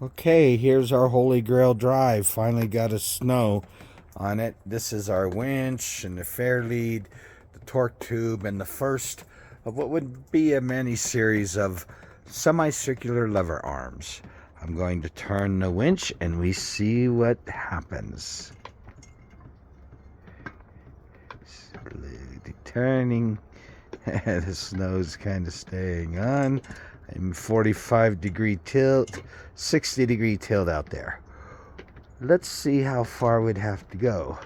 Okay, here's our Holy Grail drive. Finally got a snow on it. This is our winch and the fair lead, the torque tube, and the first of what would be a mini series of semicircular lever arms. I'm going to turn the winch and we see what happens. Slowly turning. The snow's kind of staying on. I'm 45-degree tilt, 60-degree tilt out there. Let's see how far we'd have to go.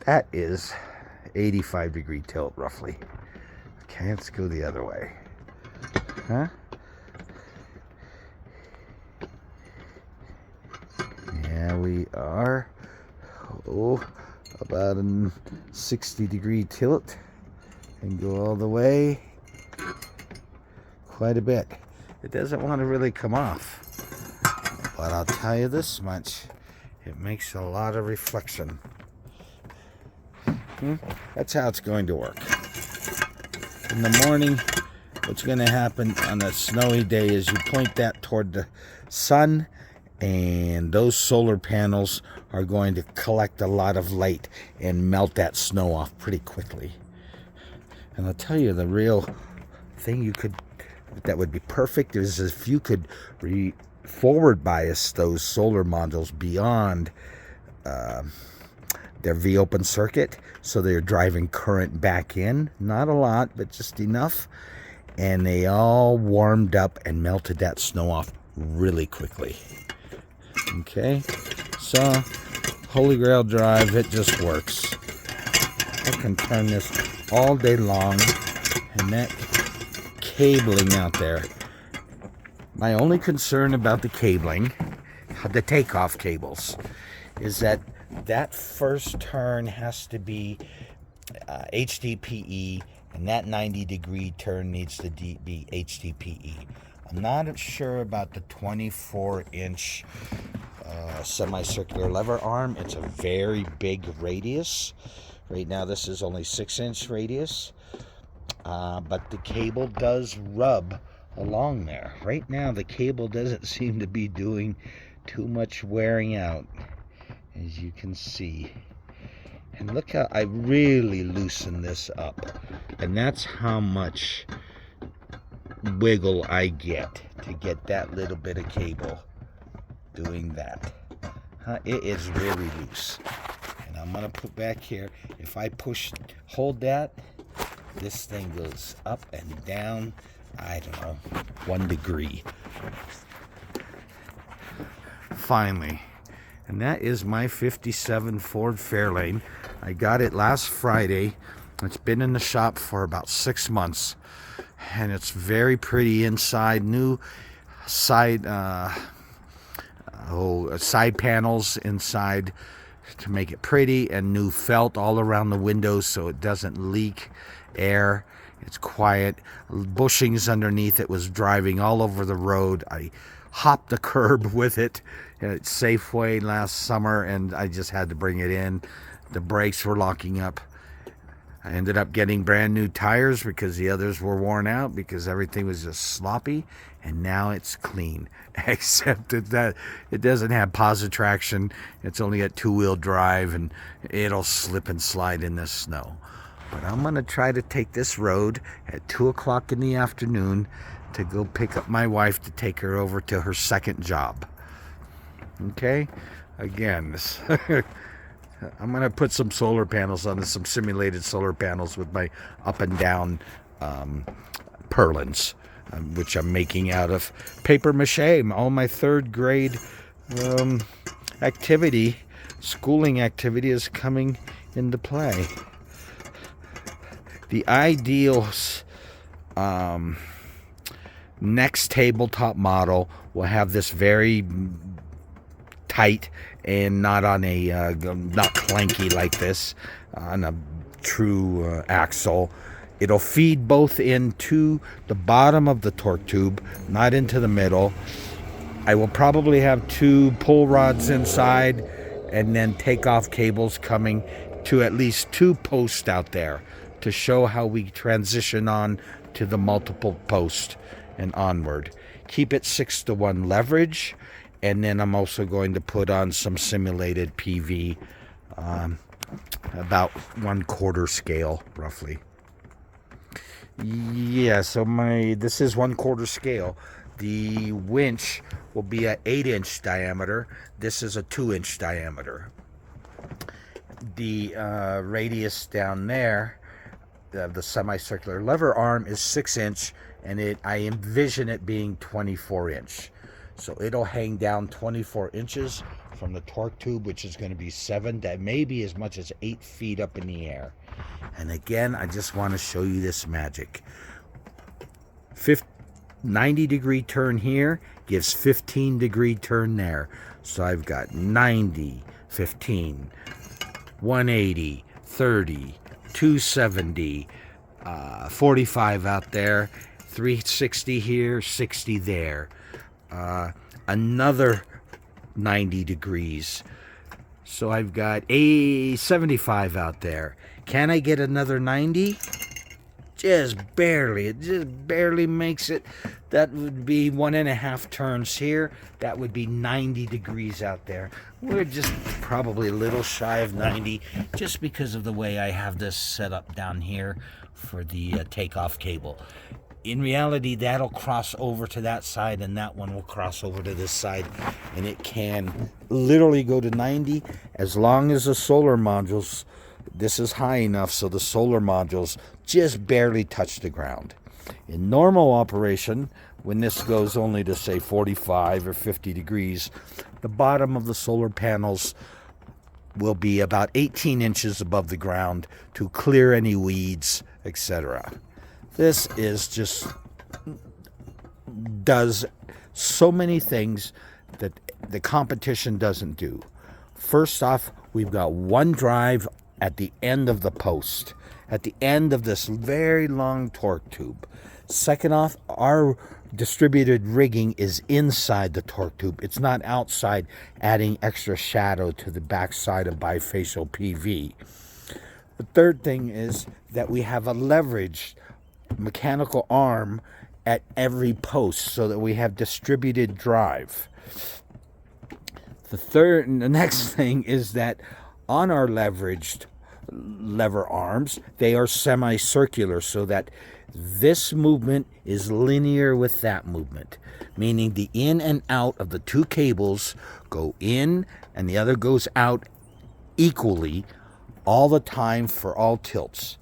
That is 85-degree tilt, roughly. Okay, let's go the other way. Huh? Yeah, we are. About a 60-degree tilt. And go all the way. Quite a bit. It doesn't want to really come off. But I'll tell you this much. It makes a lot of reflection. That's how it's going to work. In the morning, what's going to happen on a snowy day is you point that toward the sun, and those solar panels are going to collect a lot of light and melt that snow off pretty quickly. And I'll tell you, the real thing that would be perfect is if you could forward bias those solar modules beyond their V open circuit, so they're driving current back in, not a lot, but just enough, and they all warmed up and melted that snow off really quickly. Okay, so Holy Grail drive, it just works. I can turn this all day long, and that cabling out there. My only concern about the cabling, the takeoff cables, is that first turn has to be HDPE, and that 90-degree turn needs to be HDPE. I'm not sure about the 24-inch semicircular lever arm. It's a very big radius. Right now this is only 6-inch radius, but the cable does rub along there. Right now the cable doesn't seem to be doing too much wearing out, as you can see. And look how I really loosen this up, and that's how much wiggle I get to get that little bit of cable doing that. It is really loose. And I'm gonna put back here, if I hold that, this thing goes up and down, I don't know, 1 degree. Finally, and that is my 57 Ford Fairlane. I got it last Friday. It's been in the shop for about 6 months, and it's very pretty inside. New side side panels inside to make it pretty, and new felt all around the windows so it doesn't leak air. It's quiet. Bushings underneath it. Was driving all over the road. I hopped the curb with it at Safeway last summer, and I just had to bring it in. The brakes were locking up. I ended up getting brand new tires because the others were worn out because everything was just sloppy, and now it's clean, except that it doesn't have positive traction. It's only got 2-wheel drive, and it'll slip and slide in the snow. But I'm going to try to take this road at 2 o'clock in the afternoon to go pick up my wife to take her over to her second job. Okay? Again, I'm going to put some solar panels on this, some simulated solar panels with my up and down purlins, which I'm making out of paper mache. All my 3rd grade schooling activity is coming into play. The ideal next tabletop model will have this very tight and not on a not clanky like this on a true axle. It'll feed both into the bottom of the torque tube, not into the middle. I will probably have 2 pull rods inside, and then takeoff cables coming to at least 2 posts out there to show how we transition on to the multiple post and onward. Keep it 6-to-1 leverage. And then I'm also going to put on some simulated PV, about 1/4 scale, roughly. Yeah, so this is 1/4 scale. The winch will be an 8-inch diameter. This is a 2-inch diameter. The radius down there, the semicircular lever arm, is 6-inch, and I envision it being 24-inch. So it'll hang down 24 inches from the torque tube, which is going to be 7 to maybe as much as 8 feet up in the air. And again, I just want to show you this magic. 90-degree turn here gives 15-degree turn there. So I've got 90, 15, 180, 30, 270, 45 out there, 360 here, 60 there. Another 90 degrees. So I've got a 75 out there. Can I get another 90? Just barely. It just barely makes it. That would be 1.5 turns here. That would be 90 degrees out there. We're just probably a little shy of 90, just because of the way I have this set up down here for the takeoff cable. In reality, that'll cross over to that side, and that one will cross over to this side, and it can literally go to 90 as long as the solar modules, this is high enough so the solar modules just barely touch the ground. In normal operation, when this goes only to say 45 or 50 degrees, the bottom of the solar panels will be about 18 inches above the ground to clear any weeds, etc. This is just does so many things that the competition doesn't do. First off, we've got one drive at the end of the post, at the end of this very long torque tube. Second off, our distributed rigging is inside the torque tube. It's not outside, adding extra shadow to the backside of bifacial PV. The third thing is that we have a leveraged mechanical arm at every post so that we have distributed drive. The next thing is that on our leveraged lever arms, they are semicircular so that this movement is linear with that movement, meaning the in and out of the two cables go in and the other goes out equally all the time for all tilts.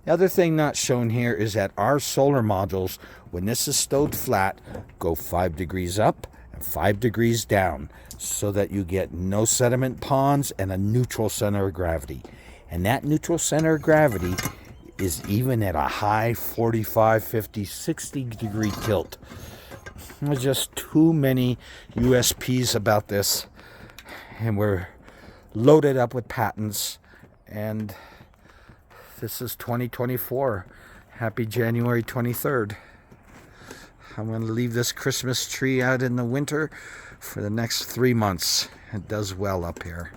The other thing not shown here is that our solar modules, when this is stowed flat, go 5 degrees up and 5 degrees down so that you get no sediment ponds and a neutral center of gravity. And that neutral center of gravity is even at a high 45, 50, 60 degree tilt. There's just too many USPs about this, and we're loaded up with patents, and this is 2024. Happy January 23rd. I'm going to leave this Christmas tree out in the winter for the next 3 months. It does well up here.